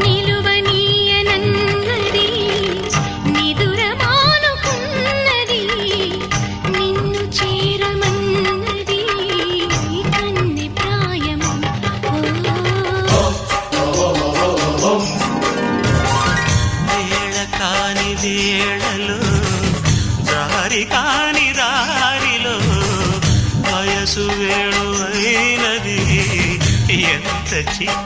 నిలువనీయనన్నది నిదురమానుకున్నది నిన్ను చేరమన్నది కన్నె ప్రాయము వేళ కాని వేళలో దారి కాని దారిలో వయసు వేణు అయినది ఎంత చిత్ర